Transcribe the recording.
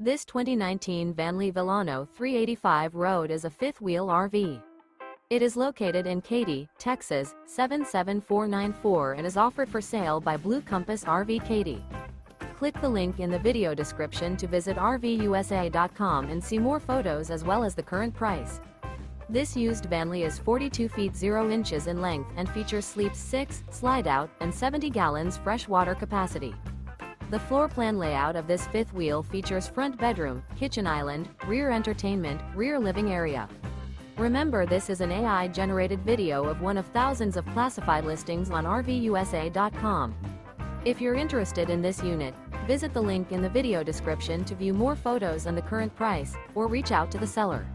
This 2019 Vanleigh Vilano 385 Road is a fifth-wheel RV. It is located in Katy, Texas, 77494 and is offered for sale by Blue Compass RV Katy. Click the link in the video description to visit RVUSA.com and see more photos as well as the current price. This used Vanleigh is 42 feet 0 inches in length and features sleeps 6, slide-out, and 70 gallons fresh water capacity. The floor plan layout of this fifth wheel features front bedroom, kitchen island, rear entertainment, rear living area. Remember, this is an AI-generated video of one of thousands of classified listings on RVUSA.com. If you're interested in this unit, visit the link in the video description to view more photos and the current price, or reach out to the seller.